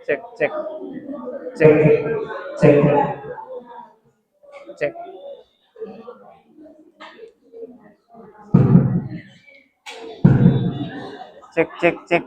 Cek, cek, cek, Cek, cek. cek. Cek, cek, cek.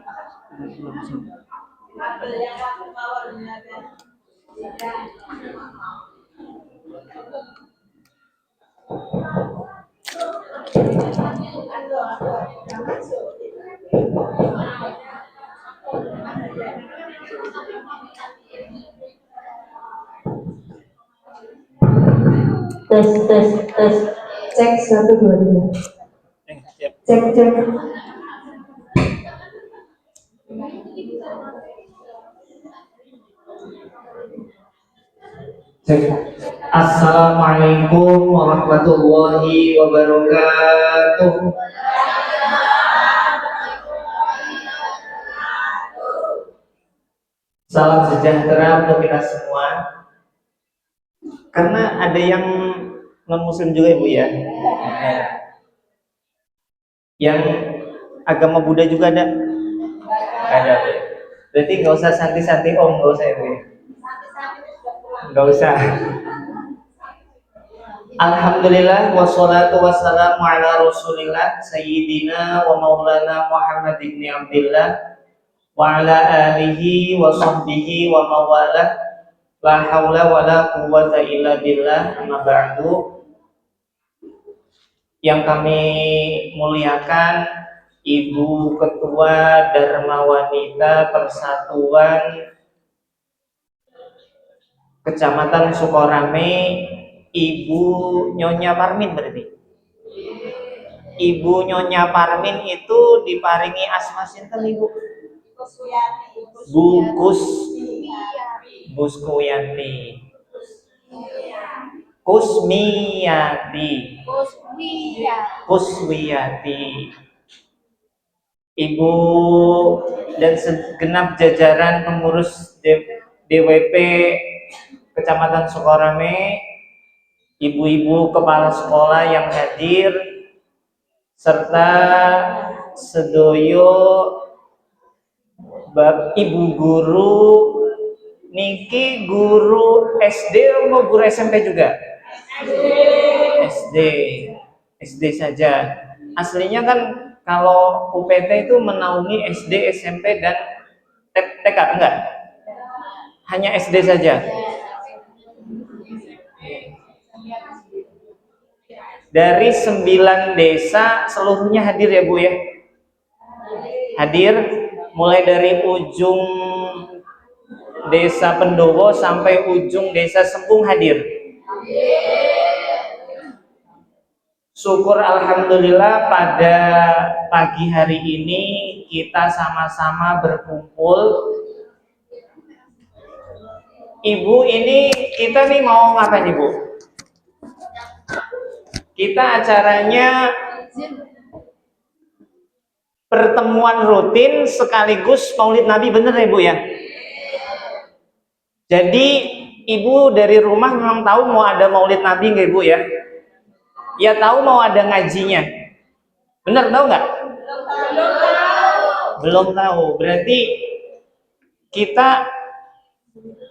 Tes, tes, tes. Cek 1 2 3. Siap. Cek, cek. Cek. Assalamualaikum warahmatullahi wabarakatuh. Salam sejahtera untuk kita semua. Karena ada yang non-muslim juga Ibu ya. Yang agama Buddha juga ada. Ada. Berarti nggak usah santi-santi om, nggak usah Ibu. Nggak usah. Alhamdulillah wassalatu wassalamu ala Rasulillah Sayyidina wa maulana Muhammad ibn Abdillah wa ala alihi wa sahbihi wa mawalah. La haula wa la quwwata illa billah. Amma ba'du. Yang kami muliakan Ibu Ketua Dharma Wanita Persatuan Kecamatan Sukorame, Ibu Nyonya Parmin berarti. Ibu Nyonya Parmin itu diparingi asma sinten Ibu? Bukus Buskuyati. Kusmiyati. Kuswiyati. Ibu dan segenap jajaran pengurus DWP Kecamatan Sukorame, ibu-ibu kepala sekolah yang hadir, serta sedoyo ibu guru niki guru SD atau guru SMP juga? SD saja. Aslinya kan kalau UPT itu menaungi SD, SMP dan TK enggak? Hanya SD saja. Dari 9 desa seluruhnya hadir ya Bu ya? Hadir mulai dari ujung desa Pendowo sampai ujung desa Sempung hadir. Syukur alhamdulillah pada pagi hari ini kita sama-sama berkumpul. Ibu ini kita nih mau ngapain Ibu? Kita acaranya pertemuan rutin sekaligus Maulid Nabi, bener ya Bu ya? Jadi Ibu dari rumah memang tahu mau ada Maulid Nabi nggak Ibu ya? Ya tahu mau ada ngajinya. Bener tahu nggak? Belum tahu. Berarti kita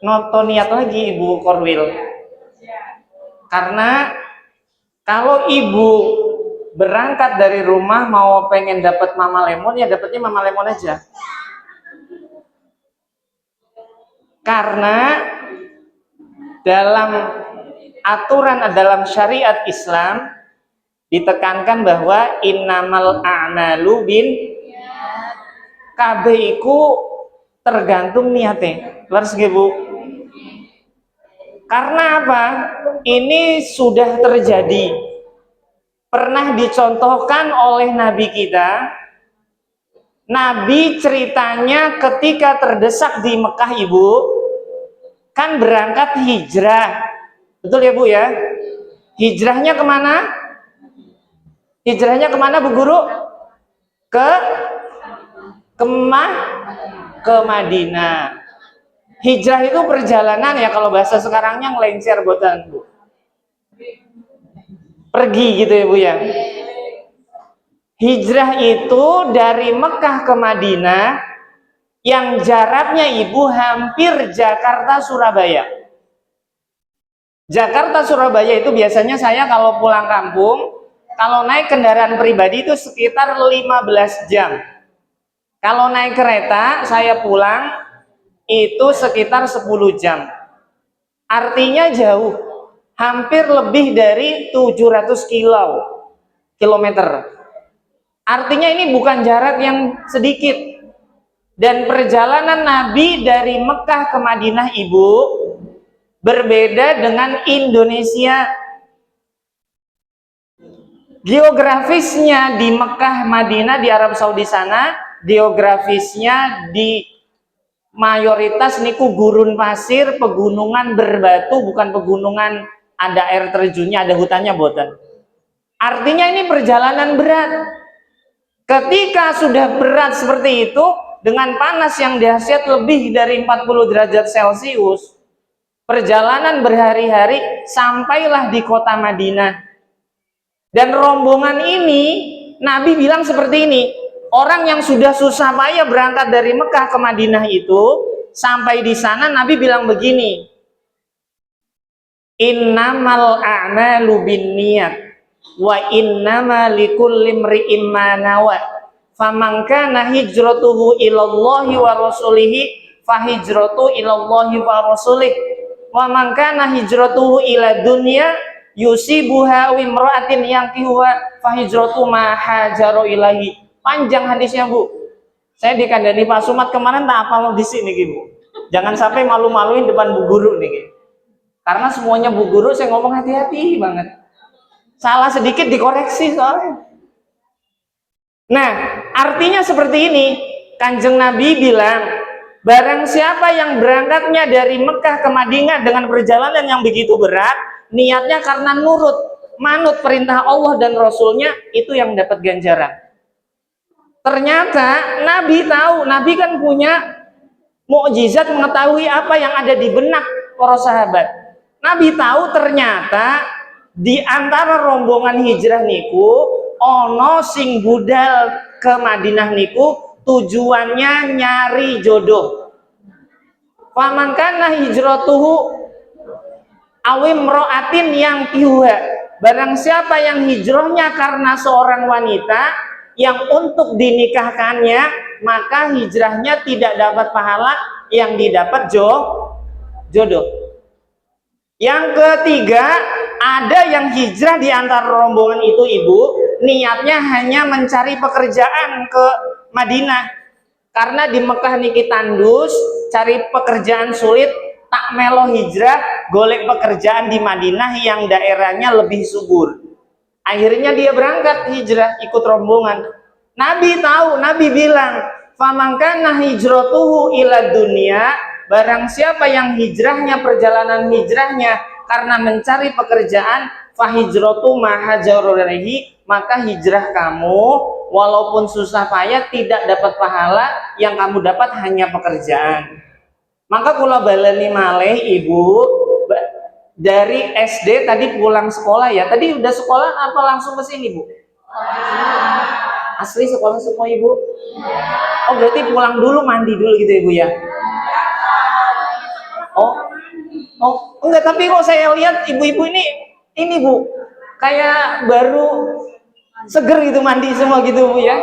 noto niat lagi Ibu Korwil. Karena kalau Ibu berangkat dari rumah mau pengen dapat Mama Lemon, ya dapatnya Mama Lemon aja. Karena dalam aturan dalam syariat Islam ditekankan bahwa innamal a'malu bin kabeh iku tergantung niatnya. Leres nggih Bu? Karena apa? Ini sudah terjadi. Pernah dicontohkan oleh Nabi kita. Nabi ceritanya ketika terdesak di Mekah Ibu, kan berangkat hijrah. Betul ya Bu ya? Hijrahnya kemana? Hijrahnya kemana Bu Guru? Ke Madinah. Hijrah itu perjalanan ya, kalau bahasa sekarangnya ngelencer botan Bu. Pergi gitu ya Bu ya. Hijrah itu dari Mekah ke Madinah yang jaraknya ibu hampir Jakarta Surabaya. Jakarta Surabaya itu biasanya saya kalau pulang kampung, kalau naik kendaraan pribadi itu sekitar 15 jam. Kalau naik kereta saya pulang itu sekitar 10 jam. Artinya jauh, hampir lebih dari 700 kilometer. Artinya ini bukan jarak yang sedikit. Dan perjalanan Nabi dari Mekah ke Madinah ibu berbeda dengan Indonesia. Geografisnya di Mekah, Madinah, di Arab Saudi sana, geografisnya di mayoritas niku gurun pasir, pegunungan berbatu, bukan pegunungan ada air terjunnya, ada hutannya boten. Artinya ini perjalanan berat. Ketika sudah berat seperti itu, dengan panas yang dahsyat lebih dari 40 derajat Celcius, perjalanan berhari-hari, sampailah di kota Madinah. Dan rombongan ini, Nabi bilang seperti ini, orang yang sudah susah payah berangkat dari Mekah ke Madinah itu, sampai di sana Nabi bilang begini, innamal a'malu binniyat wa innama likulli imri'in ma nawa. Faman kana hijratuhu ilallahi wa rasulihi fahijratu ilallahi wa rasulih. Wa man kana hijratuhu ila dunya yusibuha wa imra'atin yankihuha fahijratu ma hajaru ilahi. Panjang hadisnya, Bu. Saya dikandani Pak Sumat kemarin tak apa di sini, Bu. Jangan sampai malu-maluin depan Bu Guru nih. Karena semuanya Bu Guru saya ngomong hati-hati banget. Salah sedikit dikoreksi soalnya. Nah, artinya seperti ini, Kanjeng Nabi bilang, barang siapa yang berangkatnya dari Mekah ke Madinah dengan perjalanan yang begitu berat, niatnya karena nurut, manut perintah Allah dan Rasulnya, itu yang dapat ganjaran. Ternyata Nabi tahu, Nabi kan punya mukjizat mengetahui apa yang ada di benak para sahabat. Nabi tahu ternyata di antara rombongan hijrah niku ono sing budal ke Madinah niku tujuannya nyari jodoh. Faman kana hijratuhu awim ro'atin yang pihuha. Barang siapa yang hijrahnya karena seorang wanita yang untuk dinikahkannya, maka hijrahnya tidak dapat pahala, yang didapat jodoh. Yang ketiga, ada yang hijrah di antara rombongan itu ibu, niatnya hanya mencari pekerjaan ke Madinah. Karena di Mekah niki tandus, cari pekerjaan sulit, tak melo hijrah, golek pekerjaan di Madinah yang daerahnya lebih subur. Akhirnya dia berangkat hijrah, ikut rombongan. Nabi tahu, Nabi bilang, "Faman kana hijratuhu ila dunya." Barang siapa yang hijrahnya, perjalanan hijrahnya karena mencari pekerjaan, fahijratu mahajaru ilaihi, maka hijrah kamu walaupun susah payah tidak dapat pahala, yang kamu dapat hanya pekerjaan. Maka kula baleni malih ibu, dari SD tadi pulang sekolah ya. Tadi udah sekolah apa langsung ke sini, Bu? Asli sekolah semua ibu? Oh, berarti pulang dulu mandi dulu gitu ibu ya? Oh, enggak, tapi kok saya lihat ibu-ibu ini Bu, kayak baru seger gitu mandi semua gitu Bu ya?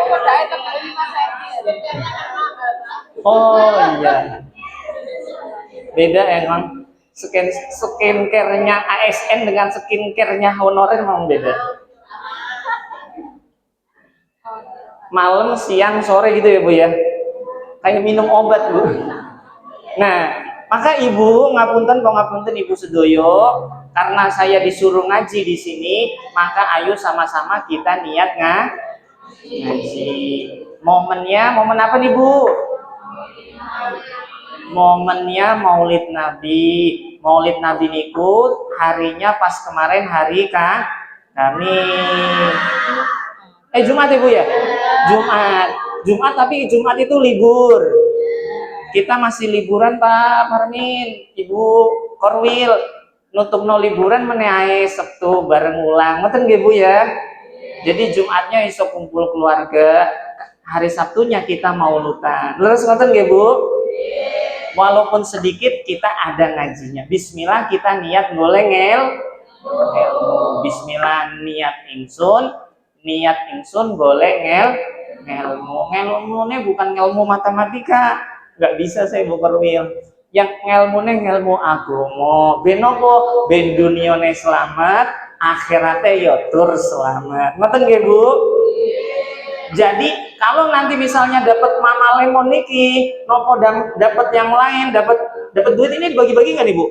Oh iya, beda emang skincare-nya ASN dengan skincare-nya honorer memang beda. Malam, siang, sore gitu ya Bu ya? Kayak minum obat Bu. Nah, maka ibu ngapunten ibu sedoyo, karena saya disuruh ngaji di sini, maka ayo sama-sama kita niat ngaji. Momennya, momen apa nih Bu? Momennya Maulid Nabi. Maulid Nabi niku harinya pas kemarin hari Kamis. Jumat ibu ya? Jumat, tapi Jumat itu libur. Kita masih liburan Pak Parmin, Ibu Korwil, nutup no liburan meneai Sabtu bareng ulang, ngoten nggih Bu ya. Jadi Jumatnya iso kumpul keluarga. hari Sabtunya kita maulutan. Terus ngoten nggih Bu? Walaupun sedikit kita ada ngajinya. Bismillah kita niat golek ngelmu. Bismillah niat ingsun golek ngelmu. Ngelmune bukan ngelmu matematika. Nggak bisa saya Bu Perwil. Yang ngelmune ngelmu agama. Ben apa? Ben dunyane selamat, akhirate ya tur selamat. Ngoten nggih Bu? Jadi kalau nanti misalnya dapat Mama Lemon niki, nopo dapat yang lain, dapat duit ini dibagi-bagi nggak nih Bu?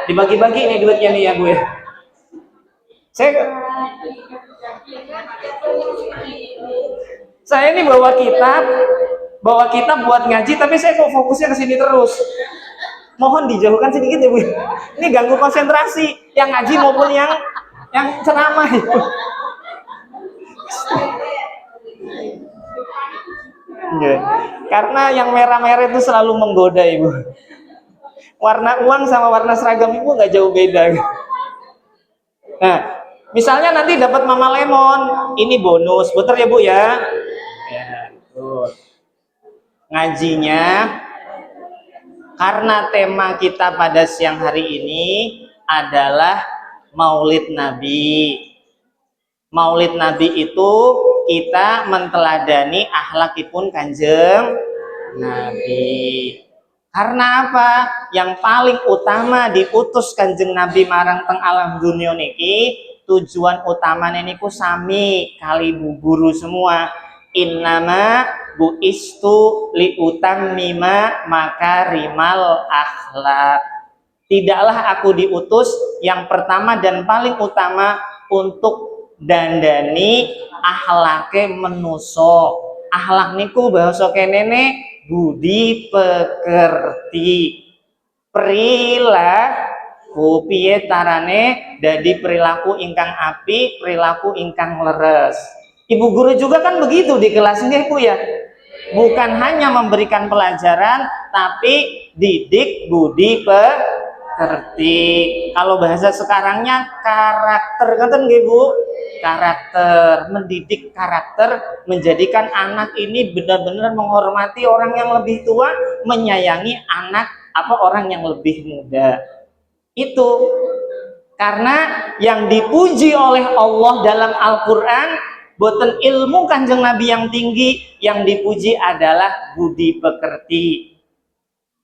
Dibagi-bagi ini duitnya nih ya Bu ya. Saya ini bawa kitab buat ngaji, tapi saya kok fokusnya ke sini terus. Mohon dijauhkan sedikit ya Bu. Ini ganggu konsentrasi yang ngaji maupun yang ceramah itu. Karena yang merah-merah itu selalu menggoda Ibu. Warna uang sama warna seragam Ibu nggak jauh beda. Nah, misalnya nanti dapat Mama Lemon, ini bonus, betul ya Bu ya? Ya, betul. Ngajinya, karena tema kita pada siang hari ini adalah Maulid Nabi. Maulid Nabi itu kita menteladani akhlakipun Kanjeng Nabi. Karena apa? Yang paling utama diutus Kanjeng Nabi marang teng alam dunia niki, tujuan utamanya niku sami kali bu guru semua. Innama buistu liutammima makarimal akhlak. Tidaklah aku diutus yang pertama dan paling utama untuk dandani akhlake menuso. Akhlak niku bahasa kenene budi pekerti. Perilaku piye tarane dadi perilaku ingkang api, perilaku ingkang leres. Ibu guru juga kan begitu di kelas nggih Bu ya. Bukan hanya memberikan pelajaran tapi didik budi pekerti. Kalau bahasa sekarangnya karakter, kan nggih Bu? Karakter, mendidik karakter, menjadikan anak ini benar-benar menghormati orang yang lebih tua, menyayangi orang yang lebih muda. Itu karena yang dipuji oleh Allah dalam Al-Quran boten ilmu Kanjeng Nabi yang tinggi, yang dipuji adalah budi pekerti.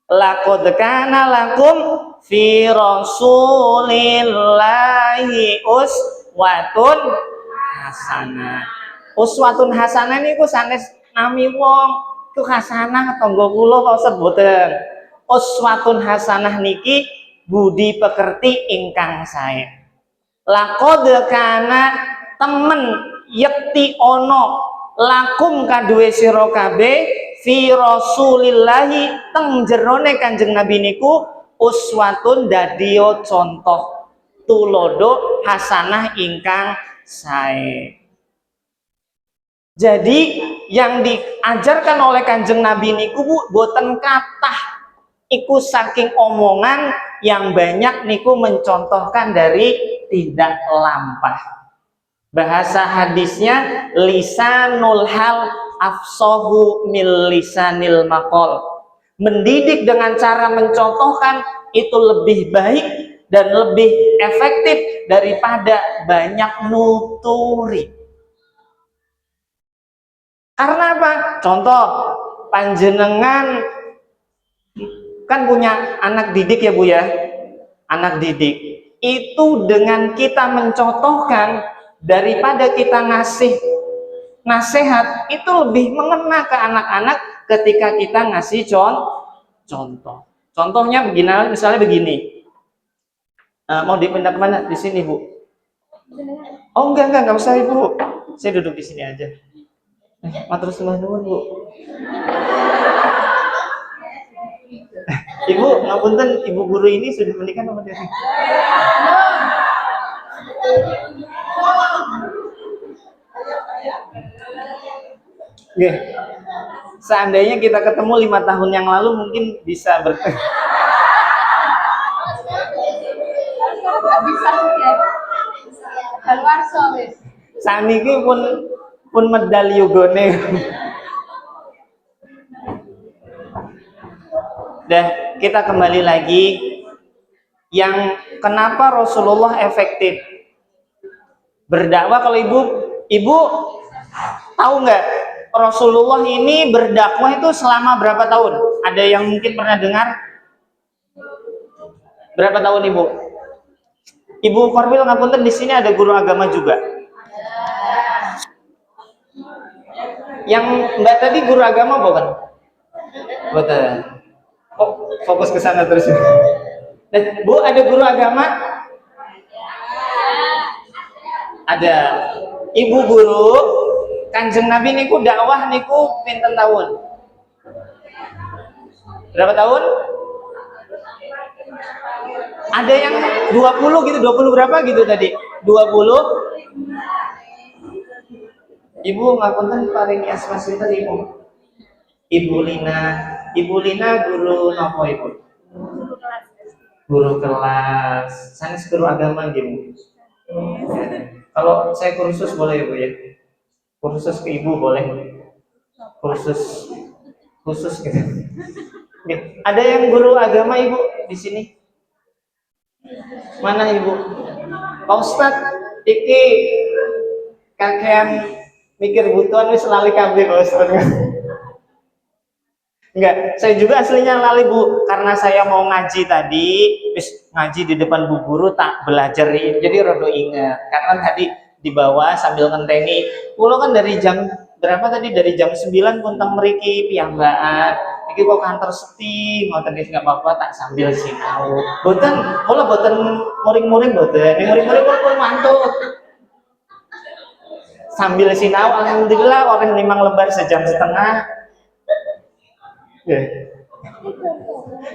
Laqad kana lakum fi rasulillahi uswatun hasanah. Uswatun hasanah niku sanes nami wong ku hasanah tangga kula kok sebutan. Uswatun hasanah niki budi pekerti ingkang sae. Laqad kana temen yekti ono lakum kaduwe sira kabeh fi rasulillahi teng jerone Kanjeng Nabi niku uswatun dadiyo contoh tulodo hasanah ingkang sae. Jadi yang diajarkan oleh Kanjeng Nabi niku Bu boten kathah, iku saking omongan yang banyak niku mencontohkan dari tidak lampah. Bahasa hadisnya lisanul hal afsahu mil lisanil maqal. Mendidik dengan cara mencontohkan itu lebih baik dan lebih efektif daripada banyak nuturi. Karena apa? Contoh, panjenengan kan punya anak didik ya Bu ya. Anak didik itu dengan kita mencontohkan daripada kita ngasih nasihat itu lebih mengena ke anak-anak ketika kita ngasih contoh. Contohnya begini, misalnya begini. Mau dipindah kemana? Di sini Bu. Oh enggak usah Ibu. Saya duduk di sini aja. Matur nuwun Bu. Ibu, ngapunten, Ibu guru ini sudah menikah sama dia? Oke. Seandainya kita ketemu 5 tahun yang lalu mungkin bisa bertemu. Bisa keluar wis. Saniki pun medal yugone. Dan kita kembali lagi, yang kenapa Rasulullah efektif berdakwah. Kalau ibu tahu nggak, Rasulullah ini berdakwah itu selama berapa tahun? Ada yang mungkin pernah dengar? Berapa tahun ibu? Ibu Korwil ngapunten, di sini ada guru agama juga. Yang mbak tadi guru agama bukan? Betul. Oh, fokus ke sana terus. Dan Bu, ada guru agama? Ada. Ibu guru, Kanjeng Nabi niku dakwah niku pinten tahun? Berapa tahun? Ada yang 20 gitu, 20 berapa gitu tadi? 20. Ibu ngapunten paring asma sinten ibu? Ibu Lina. Ibu Lina guru nopo ibu? Guru kelas. Sanes guru agama gitu. Ya. Kalau saya kursus boleh ibu ya? Kursus ke ibu boleh? Kursus khusus gitu. Oke. Ada yang guru agama ibu di sini? Mana ibu? Pak Ustadz, iki kakean mikir butuhan wis lali kabeh Pak Ustadz. Enggak, saya juga aslinya lali Bu, karena saya mau ngaji tadi, wis ngaji di depan Bu Guru tak belajar jadi rada inget. Karena tadi di bawah sambil ngenteni, kula kan dari jam berapa tadi? Dari jam 9 pun teng mriki piyambakan. Iki kok kantor sepi, ngoten iki enggak apa-apa tak sambil sinau. Boten, kula boten muring-muring boten. Ning muring-muring kula mantut. Sambil sinau alhamdulillah orang 5 lembar sejam setengah.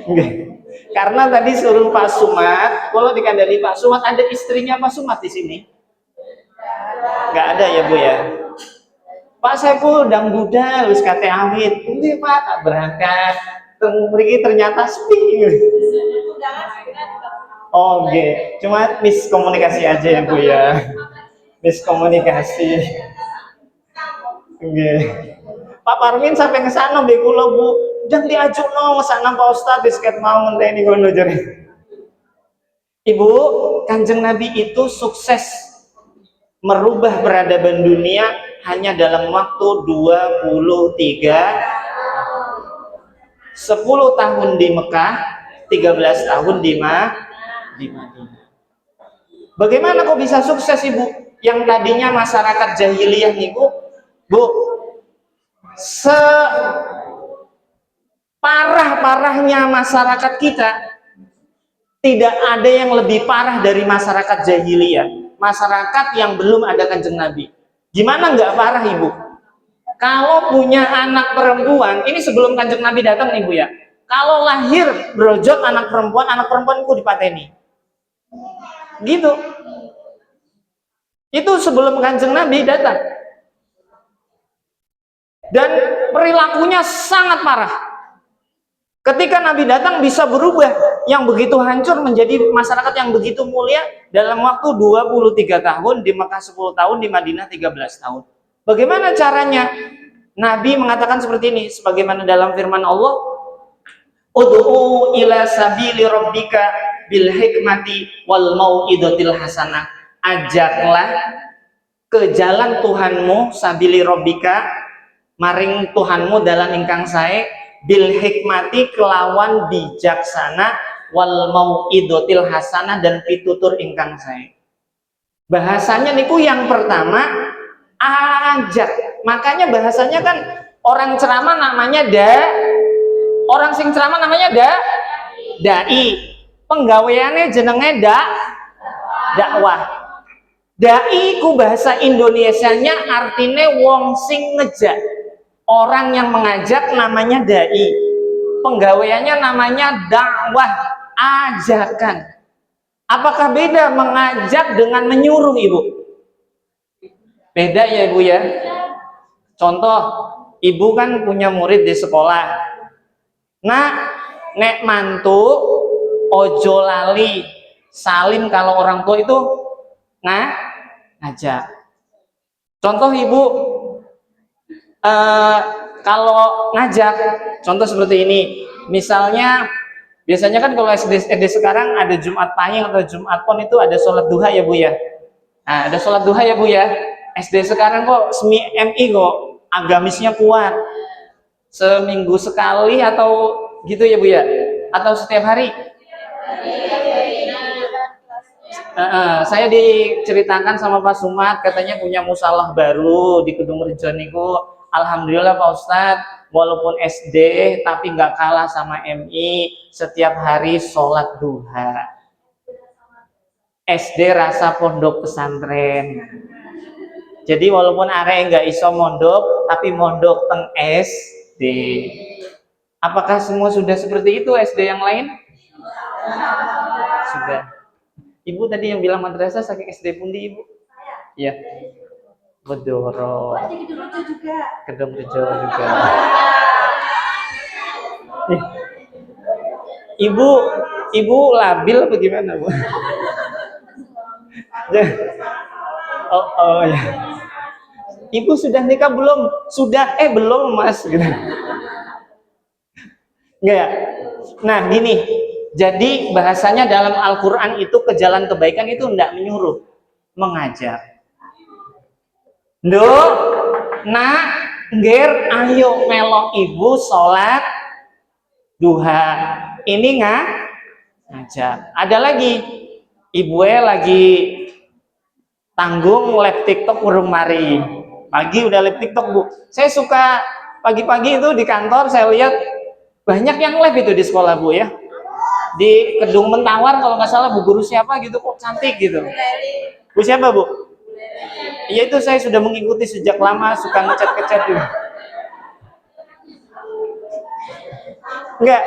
Nggih. Karena tadi suruh Pak Sumat, kalau dikandani Pak Sumat, ada istrinya Pak Sumat di sini? Nggak ada ya Bu ya? Pak Saiful dang budal wis kate awit. Nggih Pak, tak berangkat. Mriki ternyata sepi. Oh nggih, cuma miskomunikasi aja ya Bu ya. Miskomunikasi. Nggih. Pak Parmin sampai ke sana mbek kula Bu, jangan diajukno ngesana Pak Ustadz disket mau ngenteni ngono jare. Ibu, Kanjeng Nabi itu sukses merubah peradaban dunia hanya dalam waktu 10 tahun di Mekah, 13 tahun di Madinah. Bagaimana kok bisa sukses Ibu? Yang tadinya masyarakat jahiliyah niku, Bu, separah-parahnya masyarakat kita, tidak ada yang lebih parah dari masyarakat jahiliyah, masyarakat yang belum ada Kanjeng Nabi. Gimana nggak parah Ibu? Kalau punya anak perempuan, ini sebelum Kanjeng Nabi datang nih Bu ya, kalau lahir brojot anak perempuan itu dipateni gitu. Itu sebelum Kanjeng Nabi datang. Dan perilakunya sangat parah. Ketika Nabi datang bisa berubah yang begitu hancur menjadi masyarakat yang begitu mulia dalam waktu 23 tahun, di Mekah 10 tahun, di Madinah 13 tahun. Bagaimana caranya? Nabi mengatakan seperti ini, sebagaimana dalam firman Allah, Ud'u ila sabili rabbika bil hikmati wal mau'idotil hasanah. Ajaklah ke jalan Tuhanmu, sabili rabbika, maring Tuhanmu dalam ingkang sae, bil hikmati kelawan bijaksana, wal mau'idotil hasanah dan pitutur ingkang sae. Bahasanya niku yang pertama ajak. Makanya bahasanya kan orang ceramah namanya orang sing ceramah namanya dai. Penggaweane jenenge dakwah. Dai ku bahasa Indonesianya artinya wong sing ngejak. Orang yang mengajak namanya dai. Penggaweannya namanya dakwah, ajakan. Apakah beda mengajak dengan menyuruh Ibu? Beda ya Ibu ya. Contoh, Ibu kan punya murid di sekolah. Nah, nek mantu ojo lali salim kalau orang tua itu ngajak. Contoh Ibu, kalau ngajak, contoh seperti ini, Misalnya, biasanya kan kalau SD sekarang ada Jumat Pahing atau Jumat Pon itu ada sholat duha ya Bu ya. Nah, ada sholat duha ya Bu ya. SD sekarang kok semi MI kok agamisnya kuat. Seminggu sekali atau gitu ya Bu ya? Atau setiap hari? Saya diceritakan sama Pak Sumat katanya punya musalah baru di Kedung Rejo niku. Alhamdulillah Pak Ustadz, walaupun SD tapi nggak kalah sama MI, setiap hari sholat duha. SD rasa pondok pesantren. Jadi walaupun area nggak iso mondok, tapi mondok teng SD. Apakah semua sudah seperti itu SD yang lain? Sudah. Ibu tadi yang bilang madrasah saking SD pundi Ibu? Iya. Bedoro. Kedung Rejo juga. Ibu labil apa gimana Bu? Oh ya. Ibu sudah nikah belum? Sudah, belum Mas. Gitu. Enggak ya? Nah gini, jadi bahasanya dalam Al-Quran itu ke jalan kebaikan itu tidak menyuruh, mengajak. Nak, ger, ayo melo ibu sholat duha. Ini ngajak. Ada lagi, ibu lagi tanggung live TikTok urung mari. Pagi udah live TikTok Bu. Saya suka pagi-pagi itu di kantor saya lihat banyak yang live itu di sekolah Bu ya. Di Kedung Mentawar kalau nggak salah Bu guru siapa gitu kok cantik gitu. Bu siapa Bu? Iya itu saya sudah mengikuti sejak lama, suka ngecat-ngecat juga. Enggak.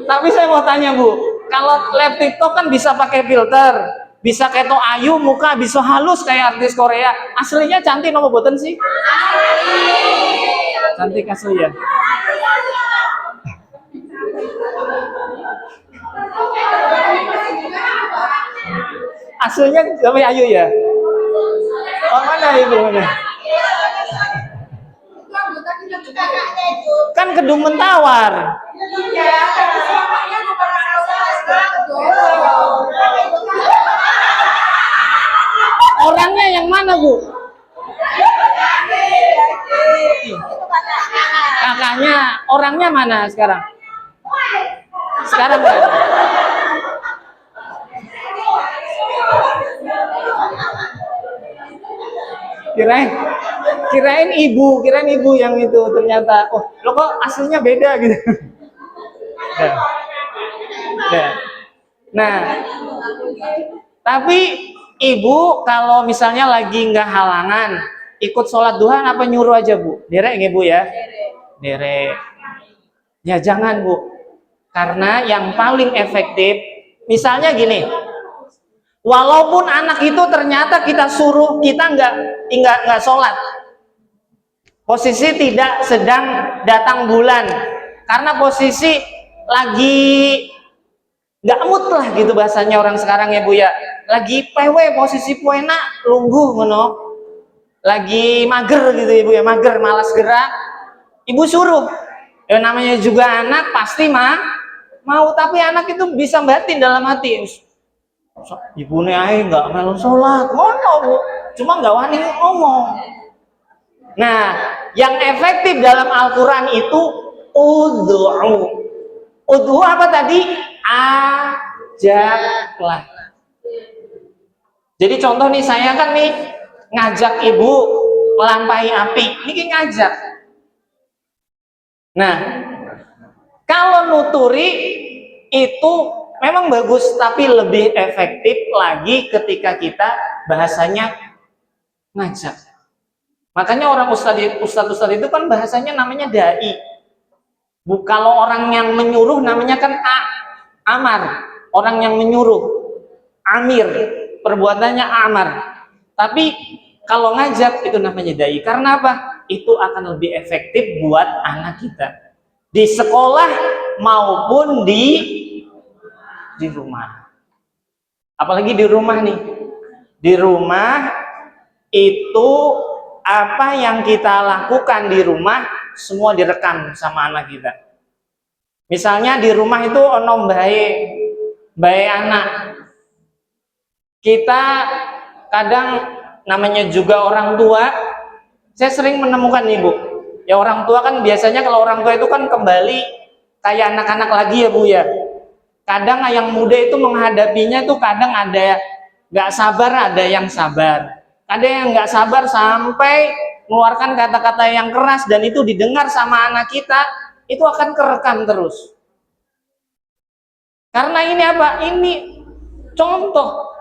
Tapi saya mau tanya Bu, kalau live TikTok kan bisa pakai filter, bisa keto ayu, muka bisa halus kayak artis Korea. Aslinya cantik nomor boten sih? Cantik asli ya. Aslinya sampai ayu ya. Oh mana Ibu mana? Kan Kedung Mentawar. Orangnya yang mana Bu? Kakaknya. Orangnya mana sekarang? Sekarang nggak ada. Kirain ibu yang itu ternyata lo kok aslinya beda gitu. Nah, tapi ibu kalau misalnya lagi nggak halangan ikut sholat duha apa nyuruh aja Bu? Derek nggih Bu ya? Derek. Ya jangan Bu, karena yang paling efektif misalnya gini. Walaupun anak itu ternyata kita suruh kita nggak sholat, posisi tidak sedang datang bulan, karena posisi lagi nggak mood lah gitu bahasanya orang sekarang ya Bu ya, lagi PW posisi puena lungguh ngono, lagi mager gitu Ibu ya, mager malas gerak, Ibu suruh, ya namanya juga anak pasti mau, tapi anak itu bisa batin dalam hati. Ibunya aja nggak melu sholat, ngono Bu, cuma nggak wani ngomong. Nah, yang efektif dalam Al-Quran itu udhu apa tadi? Ajaklah. Jadi contoh nih, saya kan nih ngajak ibu melampaui api, ini ngajak. Nah, kalau nuturi itu memang bagus, tapi lebih efektif lagi ketika kita bahasanya ngajak. Makanya orang ustadz itu kan bahasanya namanya dai. Kalau orang yang menyuruh namanya kan amar, orang yang menyuruh, amir, perbuatannya amar. Tapi kalau ngajak itu namanya dai. Karena apa? Itu akan lebih efektif buat anak kita di sekolah maupun di rumah. Apalagi di rumah nih. Di rumah itu apa yang kita lakukan di rumah semua direkam sama anak kita. Misalnya di rumah itu ono bae anak. Kita kadang namanya juga orang tua, saya sering menemukan nih Bu, ya orang tua kan biasanya kalau orang tua itu kan kembali kayak anak-anak lagi ya Bu ya. Kadang yang muda itu menghadapinya tuh kadang ada nggak sabar, ada yang sabar, ada yang nggak sabar sampai mengeluarkan kata-kata yang keras dan itu didengar sama anak kita, itu akan kerekam terus. Karena ini apa? Ini contoh.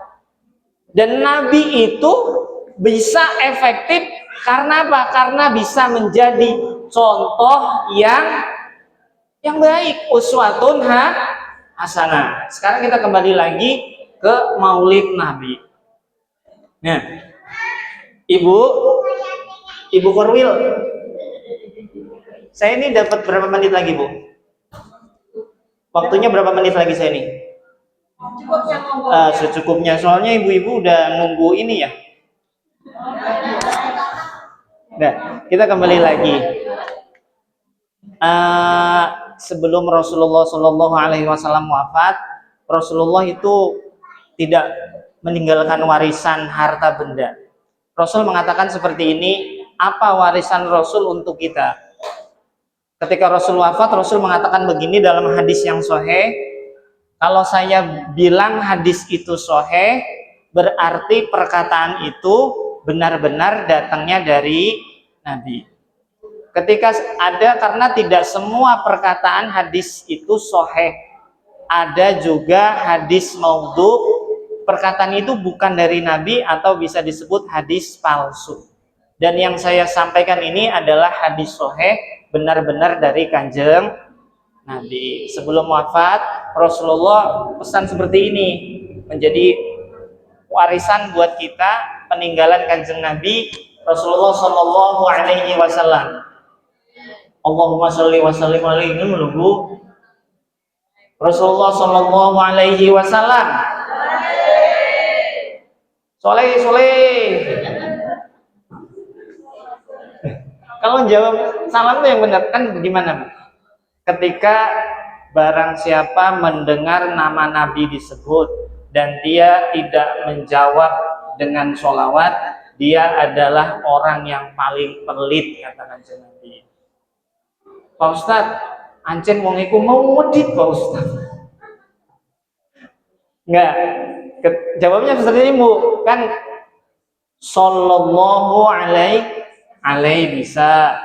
Dan Nabi itu bisa efektif karena apa? Karena bisa menjadi contoh yang baik, uswatun hasanah. Sekarang kita kembali lagi ke Maulid Nabi. Nah, Ibu Korwil, saya ini dapat berapa menit lagi Bu? Waktunya berapa menit lagi saya ini? Secukupnya, soalnya ibu-ibu udah nunggu ini ya. Nah, kita kembali lagi. Sebelum Rasulullah Shallallahu Alaihi Wasallam wafat, Rasulullah itu tidak meninggalkan warisan harta benda. Rasul mengatakan seperti ini, apa warisan Rasul untuk kita? Ketika Rasul wafat, Rasul mengatakan begini dalam hadis yang sahih. Kalau saya bilang hadis itu sahih, berarti perkataan itu benar-benar datangnya dari Nabi. Ketika ada, karena tidak semua perkataan hadis itu sahih, ada juga hadis maudhu, perkataan itu bukan dari Nabi atau bisa disebut hadis palsu. Dan yang saya sampaikan ini adalah hadis sahih, benar-benar dari Kanjeng Nabi. Sebelum wafat, Rasulullah pesan seperti ini, menjadi warisan buat kita, peninggalan Kanjeng Nabi Rasulullah Shallallahu Alaihi Wasallam. Allahumma sholli wa sallim alaihi menunggu Rasulullah Shallallahu Alaihi Wasallam. Soleh. Kalau jawab salam itu yang benar kan gimana Bu? Ketika barang siapa mendengar nama Nabi disebut dan dia tidak menjawab dengan sholawat, dia adalah orang yang paling pelit, kata Kanjeng Nabi. Pak Ustadz, ancen wong iku mau ngedit Pak Ustadz. Enggak, jawabnya seperti ini Bu, kan sallallahu alaihi bisa.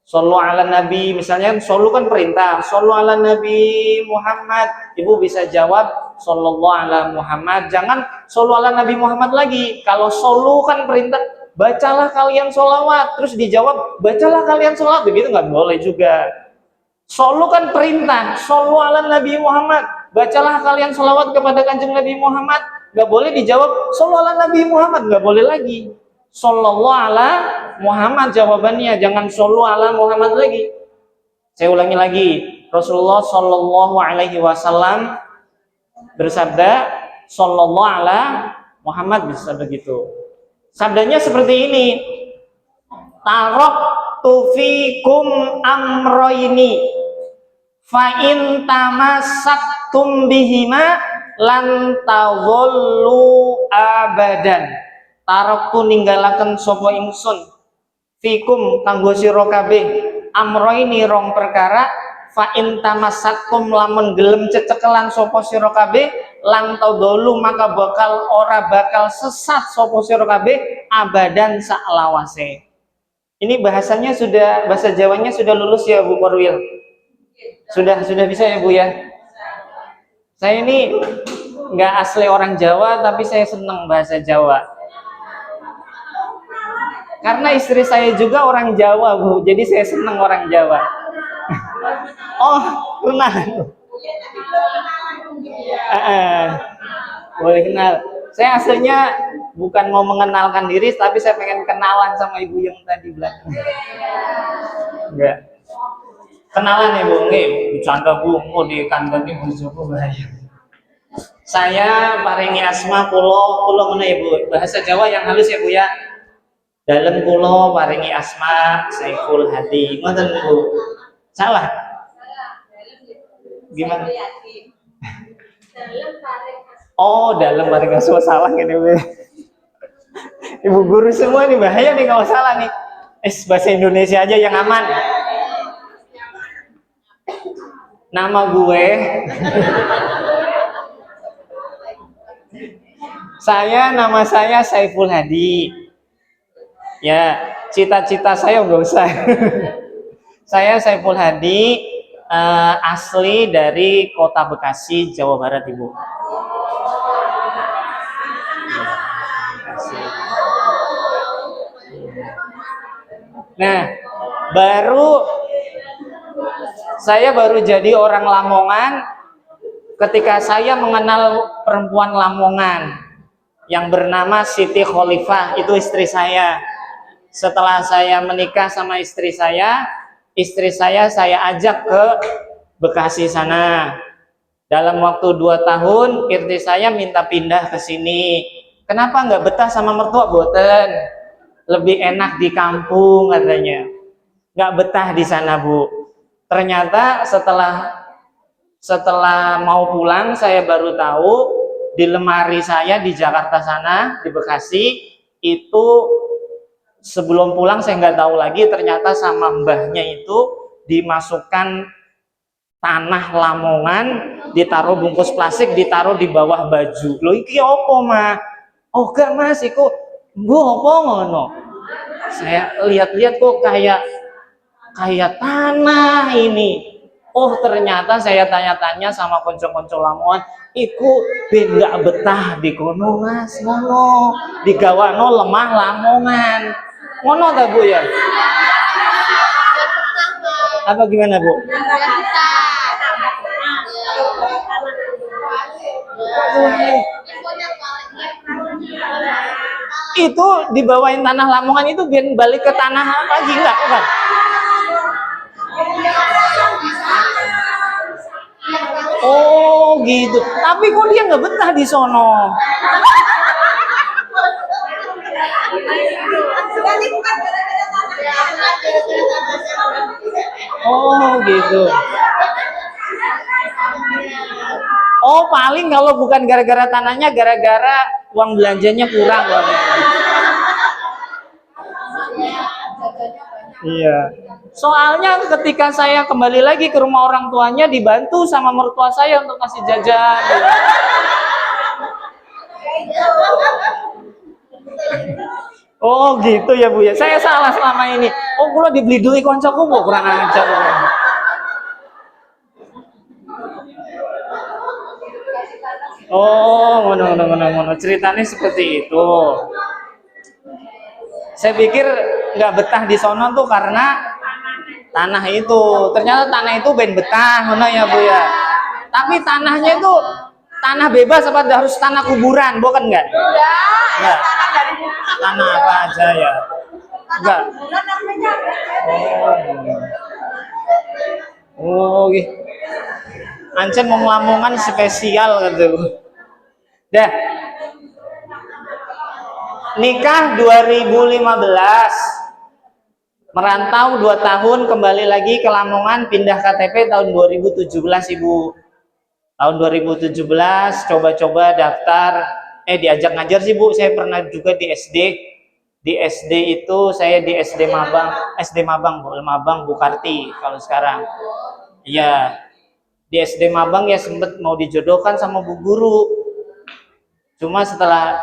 Sallu ala Nabi, misalnya sallu kan perintah, sallu ala Nabi Muhammad, ibu bisa jawab sallallahu ala Muhammad, jangan sallu ala Nabi Muhammad lagi. Kalau sallu kan perintah, bacalah kalian sholawat, terus dijawab bacalah kalian sholawat, begitu nggak boleh juga. Sallu kan perintah, sallu ala Nabi Muhammad, bacalah kalian sholawat kepada Kanjeng Nabi Muhammad, nggak boleh dijawab sallu ala Nabi Muhammad, nggak boleh lagi. Sallallahu ala Muhammad jawabannya, jangan sallu ala Muhammad lagi. Saya ulangi lagi, Rasulullah Shallallahu Alaihi Wasallam bersabda sallallahu ala Muhammad, bisa begitu. Sabdanya seperti ini, taraktu fikum amroini fa in tamassaktum bihima lan tadhallu abadan. Taraktu ninggalaken sapa ingsun fikum kanggo sira kabeh amroini rong perkara fa in tamassaktum lamun gelem cecekelan sapa sira kabeh lan tadhallu maka ora bakal sesat sapa sira kabeh abadan saklawase. Ini bahasanya sudah, bahasa Jawanya sudah lulus ya Bu Korwil? Sudah bisa ya Bu ya? Saya ini nggak asli orang Jawa tapi saya senang bahasa Jawa. Karena istri saya juga orang Jawa Bu, jadi saya senang orang Jawa. Oh, kenal. Boleh kenal. Saya aslinya bukan mau mengenalkan diri, tapi saya pengen kenalan sama ibu yang tadi belakang. Enggak. Kenalan ya Bu, nggih, bercanda Bu, mau di kandangnya Bu Joko bahaya. Saya paringi asma kula ngene ya Bu, bahasa Jawa yang halus ya Bu ya. Dalem kula paringi asma Saiful Hadi. Ngoten Bu. Salah. Gimana? Oh, dalam paring asma salah gini Bu. Ibu guru semua nih bahaya nih kalau salah nih. Bahasa Indonesia aja yang aman. Nama gue nama saya Saiful Hadi. Ya, cita-cita saya nggak usah. Saya Saiful Hadi, asli dari Kota Bekasi, Jawa Barat, Ibu. Nah, saya baru jadi orang Lamongan ketika saya mengenal perempuan Lamongan yang bernama Siti Khalifah, itu istri saya. Setelah saya menikah sama istri saya ajak ke Bekasi sana. Dalam waktu 2 tahun, istri saya minta pindah ke sini. Kenapa nggak betah sama mertua? Boten, lebih enak di kampung katanya. Nggak betah di sana, Bu. Ternyata setelah mau pulang, saya baru tahu di lemari saya di Jakarta sana, di Bekasi, itu sebelum pulang saya nggak tahu lagi, ternyata sama mbahnya itu dimasukkan tanah Lamongan, ditaruh bungkus plastik, ditaruh di bawah baju. Loh iki opo mah? Oh gak Mas, iku Bu opo ngono? Saya lihat-lihat kok kayak tanah ini. Oh ternyata saya tanya-tanya sama konco-konco Lamongan, iku ben gak betah di kono Mas, ngono. Digawano lemah Lamongan. Ngono ta Bu ya? Apa gimana Bu? Itu dibawain tanah Lamongan itu biar balik ke tanah lagi enggak kan? Oh gitu. Tapi kok dia nggak betah di sono? Oh gitu. Oh paling kalau bukan gara-gara tanahnya, gara-gara uang belanjanya kurang. Iya. Soalnya ketika saya kembali lagi ke rumah orang tuanya, dibantu sama mertua saya untuk kasih jajan. Oh gitu ya Bu ya. Saya salah selama ini. Oh kula dibeli duit koncoku Bu, kurang ajar. Oh, ngono. Ceritanya seperti itu. Saya pikir nggak betah di sono tuh karena tanah itu. Ternyata tanah itu ben betah, ngono ya Bu ya. Tapi tanahnya itu tanah bebas apa harus tanah kuburan, bukan enggak? Enggak. Tanah apa aja ya? Enggak. Oh, gitu. Ancen mau Lamongan spesial gitu. Dah. Nikah 2015. Merantau 2 tahun, kembali lagi ke Lamongan, pindah KTP tahun 2017 Ibu. Tahun 2017 coba-coba daftar, diajak ngajar sih Bu. Saya pernah juga di SD. Di SD itu saya di SD Mabang Bu, Mabang Bukarti kalau sekarang. Iya. Di SD Mabang ya sempet mau dijodohkan sama Bu Guru. Cuma setelah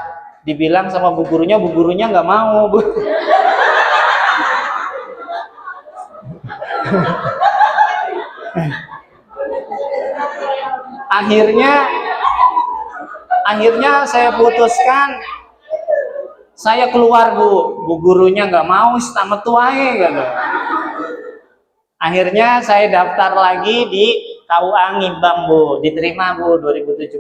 dibilang sama Bu Gurunya nggak mau Bu. akhirnya saya putuskan, saya keluar Bu Gurunya nggak mau, tamat tuae gitu. Akhirnya saya daftar lagi di KUA Ngimbang Bu, diterima Bu 2017.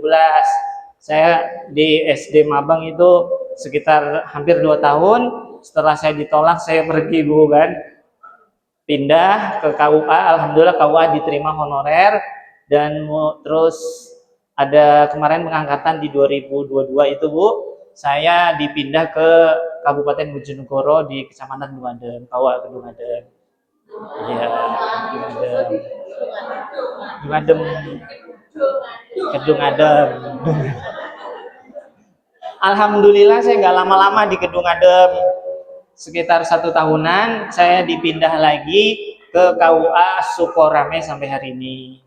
Saya di SD Mabang itu sekitar hampir 2 tahun. Setelah saya ditolak, saya pergi Bu kan, pindah ke KUA. Alhamdulillah KUA diterima honorer, dan terus ada kemarin pengangkatan di 2022 itu Bu. saya dipindah ke Kabupaten Bojonegoro di Kecamatan Dungadem, Kawah Kedungadem. Iya, Dungadem. Dungadem. Kedungadem. Alhamdulillah saya nggak lama-lama di Kedungadem. Sekitar 1 tahunan saya dipindah lagi ke KUA Sukorame sampai hari ini.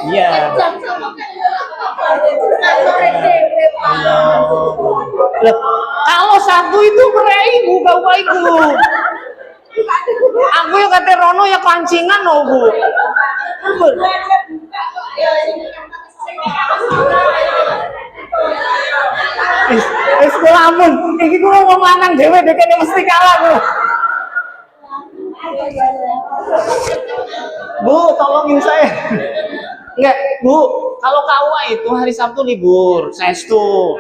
Iya. Loh, kalau satu itu bereibu KUA itu. Aku yang kata Rono ya kancingan loh Bu. Wis lamun, iki ku wong lanang dhewe dekene mesti kalah Bu. Bu, tolongin saya. Enggak, Bu, kalau KUA itu hari Sabtu libur, Sestu.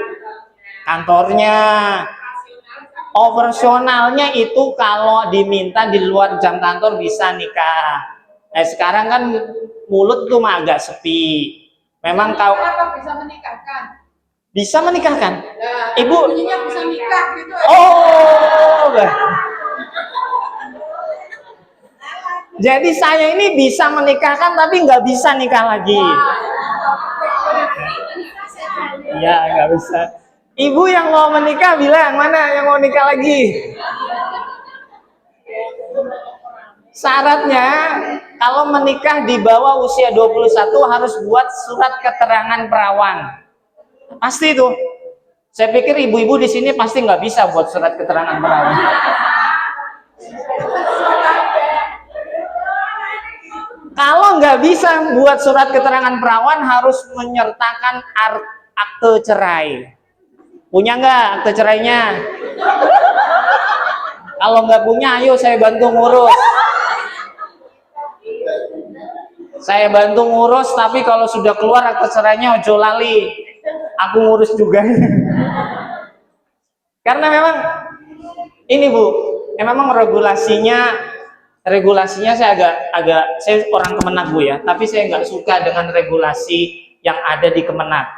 Kantornya operasionalnya itu kalau diminta di luar jam kantor bisa nikah. Sekarang kan mulut tuh mah agak sepi. Memang kau bisa menikahkan. Bisa menikahkan? Nah, Ibu bunyinya bisa nikah gitu. Oh. Jadi saya ini bisa menikahkan tapi nggak bisa nikah lagi. Ya, nggak bisa. Ibu yang mau menikah bilang, mana yang mau nikah lagi? Syaratnya kalau menikah di bawah usia 21 harus buat surat keterangan perawan. Pasti itu. Saya pikir ibu-ibu di sini pasti nggak bisa buat surat keterangan perawan. Kalau nggak bisa buat surat keterangan perawan harus menyertakan akte cerai. Punya nggak akte cerainya? Kalau nggak punya, ayo saya bantu ngurus. Saya bantu ngurus, tapi kalau sudah keluar akte cerainya ojo lali. Aku ngurus juga. Karena memang ini Bu, memang regulasinya saya saya orang Kemenak Bu ya, tapi saya nggak suka dengan regulasi yang ada di Kemenak.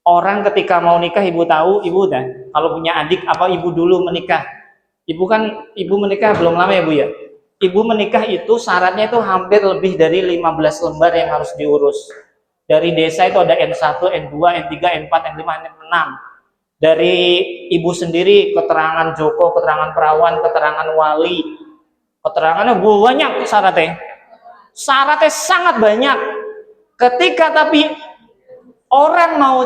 Orang ketika mau nikah, ibu tahu, ibu udah kalau punya adik apa ibu dulu menikah. Ibu menikah belum lama ya Bu ya. Ibu menikah itu syaratnya itu hampir lebih dari 15 lembar yang harus diurus. Dari desa itu ada N1, N2, N3, N4, N5, N6. Dari ibu sendiri keterangan joko, keterangan perawan, keterangan wali. Keterangannya banyak syaratnya. Syaratnya sangat banyak. Ketika tapi orang mau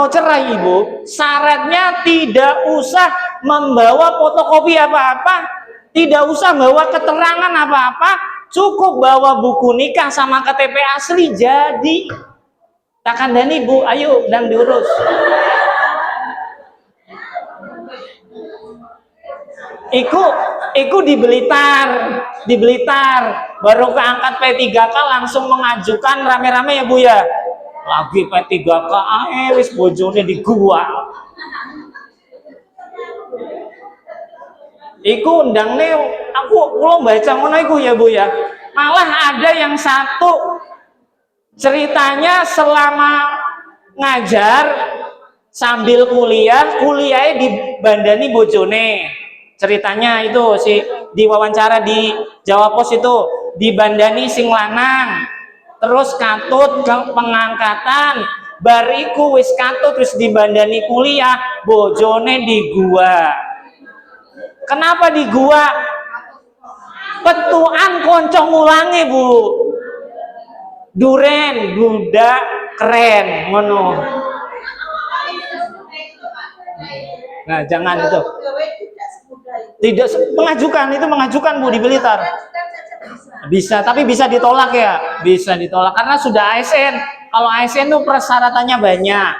cerai Ibu, syaratnya tidak usah membawa fotokopi apa-apa, tidak usah bawa keterangan apa-apa, cukup bawa buku nikah sama KTP asli jadi. Tak kandani Bu, ayo dan diurus. Iku di Blitar, baru keangkat P3K langsung mengajukan rame-rame ya Bu ya. Lagi P3K wis bojone di gua. Iku undangne aku kula baca ngono iku ya Bu ya. Malah ada yang satu ceritanya selama ngajar sambil kuliahnya di Bandani bojone. Ceritanya itu diwawancara di Jawa Pos itu di Bandani sing lanang. Terus katut ke pengangkatan, bariku wis katut wis di Bandani kuliah, bojone di gua. Kenapa di gua? Petuan koncong ulangi Bu. Duren, budak keren, ngono. Nah, jangan itu. Tidak mengajukan Bu di Blitar. Bisa, tapi bisa ditolak ya. Bisa ditolak karena sudah ASN. Kalau ASN itu persyaratannya banyak.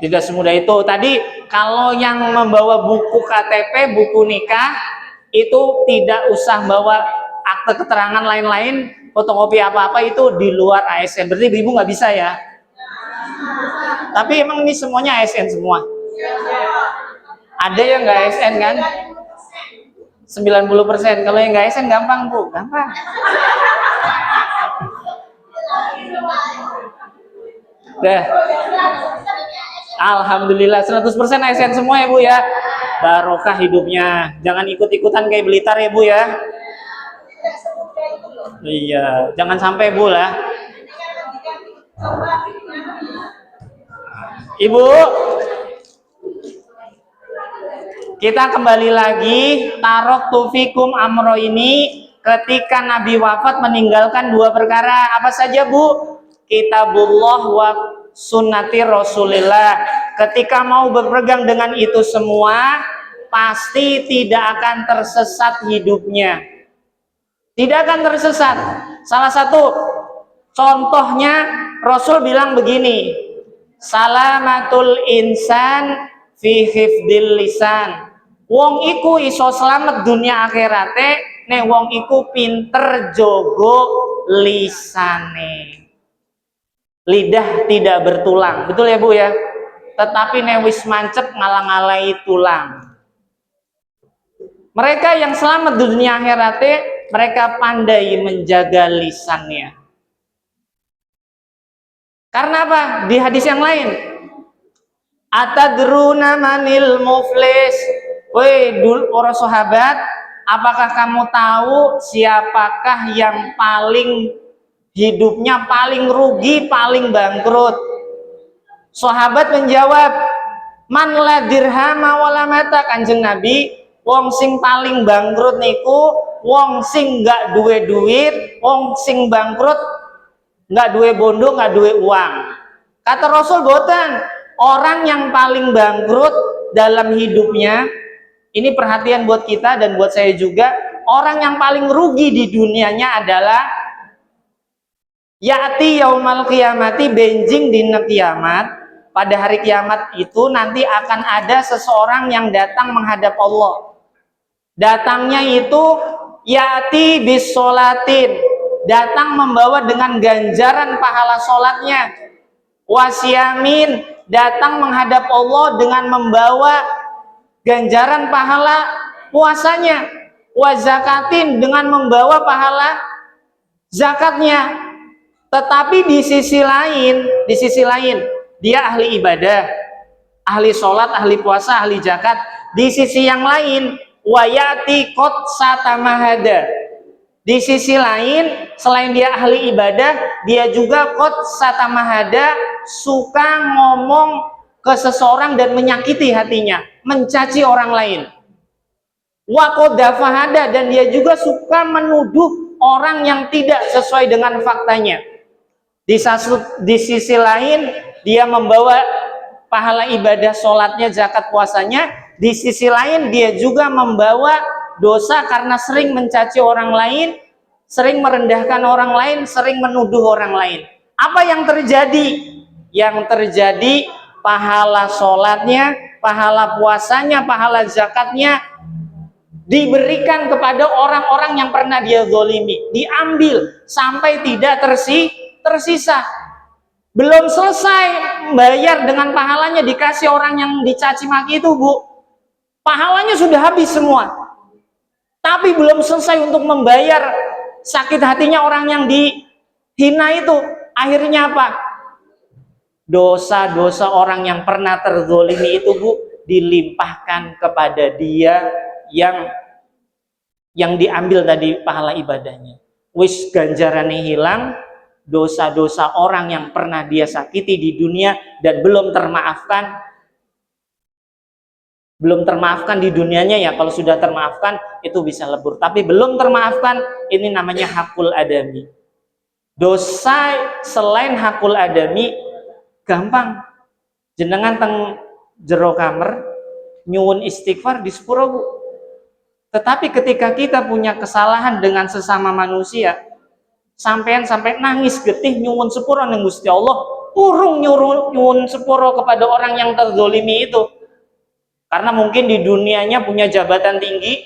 Tidak semudah itu. Tadi kalau yang membawa buku KTP, buku nikah itu tidak usah bawa akte keterangan lain-lain, fotokopi apa-apa itu di luar ASN. Berarti ibu nggak bisa ya. Tapi emang ini semuanya ASN semua. Ada yang nggak ASN kan? 90%. Kalau yang nggak ASN gampang Bu, gampang. Dah. Alhamdulillah 100% ASN semua ya Bu ya. Barokah hidupnya. Jangan ikut-ikutan kayak Blitar ya Bu ya. Iya, jangan sampai Bu lah. Ibu, kita kembali lagi tarok fikum amro ini ketika Nabi wafat meninggalkan dua perkara. Apa saja Bu? Kitabullah wa sunnati Rasulillah. Ketika mau berpegang dengan itu semua, pasti tidak akan tersesat hidupnya. Tidak akan tersesat. Salah satu contohnya Rasul bilang begini, salamatul insan fi hifdil lisan. Wong iku iso selamat dunia akhirate nek wong iku pinter jogo lisane. Lidah tidak bertulang, betul ya Bu ya? Tetapi nek wis mancep ngalang-alai tulang. Mereka yang selamat di dunia akhirate, mereka pandai menjaga lisannya. Karena apa? Di hadis yang lain, atadruna manil muflis. Woi, dulu para sahabat, apakah kamu tahu siapakah yang paling hidupnya paling rugi, paling bangkrut? Sahabat menjawab, man la dirhama wala mata. Kanjeng Nabi, wong sing paling bangkrut niku wong sing nggak duwe duit, wong sing bangkrut nggak duwe bondo, nggak duwe uang. Kata Rasul boten, orang yang paling bangkrut dalam hidupnya, ini perhatian buat kita dan buat saya juga, orang yang paling rugi di dunianya adalah ya'ti yaumal qiyamati, benjing dina kiamat. Pada hari kiamat itu nanti akan ada seseorang yang datang menghadap Allah. Datangnya itu ya'ti bis sholatin, datang membawa dengan ganjaran pahala sholatnya. Wasyamin, datang menghadap Allah dengan membawa ganjaran pahala puasanya. Wazakatin, dengan membawa pahala zakatnya. Tetapi di sisi lain, dia ahli ibadah, ahli sholat, ahli puasa, ahli zakat. Di sisi yang lain, wayati kot satamahada. Di sisi lain, selain dia ahli ibadah, dia juga kot satamahada, suka ngomong ke seseorang dan menyakiti hatinya, mencaci orang lain. Wakodafahada, dan dia juga suka menuduh orang yang tidak sesuai dengan faktanya. Di sisi lain, dia membawa pahala ibadah sholatnya, zakat puasanya. Di sisi lain, dia juga membawa dosa karena sering mencaci orang lain, sering merendahkan orang lain, sering menuduh orang lain. Apa yang terjadi? Yang terjadi, pahala sholatnya, pahala puasanya, pahala zakatnya diberikan kepada orang-orang yang pernah dia zolimi, diambil sampai tidak tersisa. Belum selesai bayar dengan pahalanya, dikasih orang yang dicaci maki itu Bu, pahalanya sudah habis semua, tapi belum selesai untuk membayar sakit hatinya orang yang dihina itu. Akhirnya apa? Dosa-dosa orang yang pernah terzolimi itu Bu, dilimpahkan kepada dia yang diambil tadi pahala ibadahnya. Wis ganjarannya hilang, dosa-dosa orang yang pernah dia sakiti di dunia dan belum termaafkan di dunianya. Ya kalau sudah termaafkan itu bisa lebur, tapi belum termaafkan, ini namanya hakul adami. Dosa selain hakul adami gampang, jenengan teng jero kamar nyuwun istighfar di sepuro Bu. Tetapi ketika kita punya kesalahan dengan sesama manusia, sampai nangis getih nyuwun sepuro nang Gusti Allah, urung nyuwun sepuro kepada orang yang terzolimi itu. Karena mungkin di dunianya punya jabatan tinggi,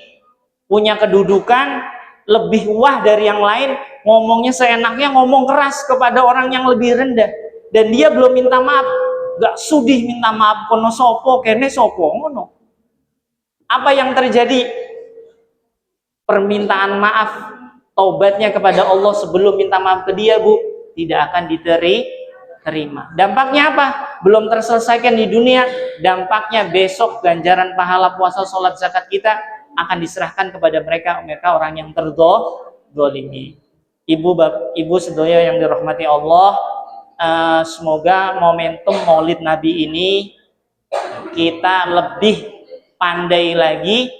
punya kedudukan, lebih wah dari yang lain, ngomongnya seenaknya, ngomong keras kepada orang yang lebih rendah. Dan dia belum minta maaf, gak sudih minta maaf, kono sopo, kene sopo, ngono. Apa yang terjadi? Permintaan maaf, taubatnya kepada Allah sebelum minta maaf ke dia Bu, tidak akan terima. Dampaknya apa? Belum terselesaikan di dunia, dampaknya besok ganjaran pahala puasa, sholat, zakat kita akan diserahkan kepada mereka orang yang terdolimi. Ibu sedoyo yang dirahmati Allah, semoga momentum Maulid Nabi ini kita lebih pandai lagi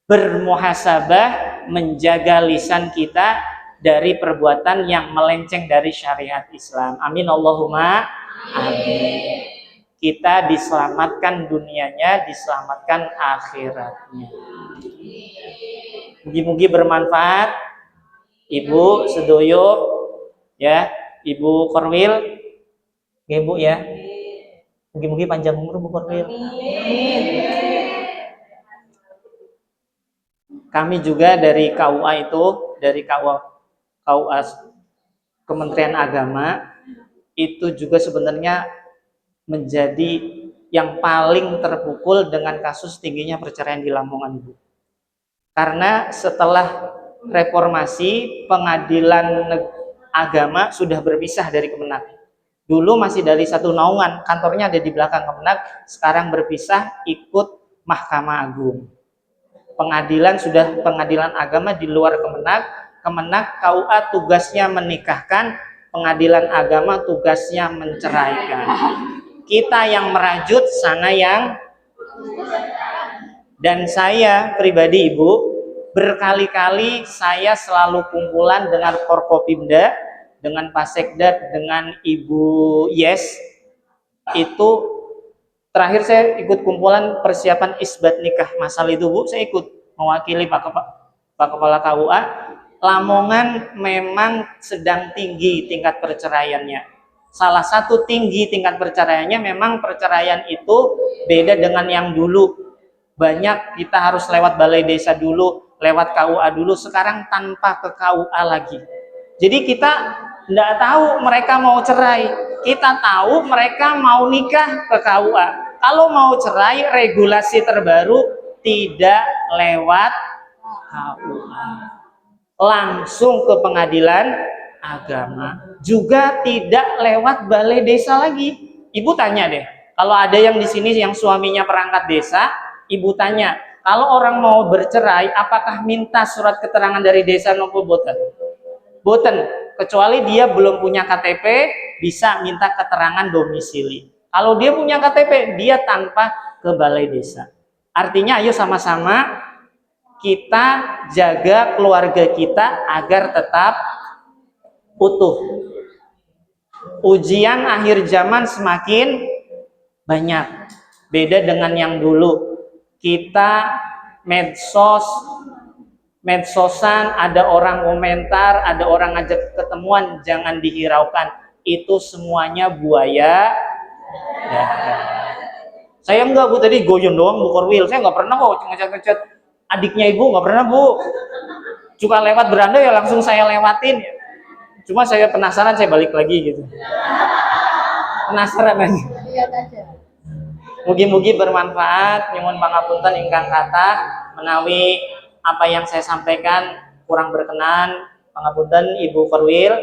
bermuhasabah, menjaga lisan kita dari perbuatan yang melenceng dari syariat Islam. Amin Allahumma amin. Kita diselamatkan dunianya, diselamatkan akhiratnya. Mugi-mugi bermanfaat. Ibu sedoyo ya, Ibu Korwil, Ibu ya. Mugi-mugi panjang umur Bu Korwil. Kami juga dari KUA itu, dari KUA Kementerian Agama itu juga sebenarnya menjadi yang paling terpukul dengan kasus tingginya perceraian di Lamongan, Ibu. Karena setelah reformasi, pengadilan agama sudah berpisah dari Kemenak. Dulu masih dari satu naungan, kantornya ada di belakang Kemenak, sekarang berpisah ikut Mahkamah Agung. Pengadilan agama di luar Kemenak KUA tugasnya menikahkan, pengadilan agama tugasnya menceraikan. Kita yang merajut, sana yang. Dan saya pribadi Ibu, berkali-kali saya selalu kumpulan dengan Forkopimda, dengan Pak Sekda, dengan Ibu Yes. Itu terakhir saya ikut kumpulan persiapan isbat nikah masal itu Bu, saya ikut mewakili Pak Kepala KUA. Lamongan memang sedang tinggi tingkat perceraiannya. Salah satu tinggi tingkat perceraiannya memang perceraian itu beda dengan yang dulu. Banyak kita harus lewat balai desa dulu, lewat KUA dulu, sekarang tanpa ke KUA lagi. Jadi kita tidak tahu mereka mau cerai, kita tahu mereka mau nikah ke KUA. Kalau mau cerai, regulasi terbaru tidak lewat KUA, langsung ke pengadilan agama, juga tidak lewat balai desa lagi. Ibu tanya deh, kalau ada yang di sini yang suaminya perangkat desa, ibu tanya, kalau orang mau bercerai, apakah minta surat keterangan dari desa nopo boten? Boten, kecuali dia belum punya KTP, bisa minta keterangan domisili. Kalau dia punya KTP, dia tanpa ke balai desa. Artinya ayo sama-sama kita jaga keluarga kita agar tetap utuh. Ujian akhir zaman semakin banyak, beda dengan yang dulu. Kita medsosan, ada orang komentar, ada orang ngajak ketemuan, jangan dihiraukan, itu semuanya buaya. Ya. Saya enggak Bu, tadi goyon doang Bu Korwil, saya nggak pernah kok ngechat adiknya Ibu, nggak pernah Bu. Cuma lewat beranda ya langsung saya lewatin. Cuma saya penasaran, saya balik lagi gitu. Penasaran aja. Lihat aja. Mugi-mugi bermanfaat. Nyuwun pangapunten ingkang kathah menawi apa yang saya sampaikan kurang berkenan, pangapunten Ibu Korwil.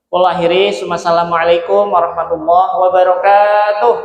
Kula akhiri, assalamualaikum warahmatullahi wabarakatuh.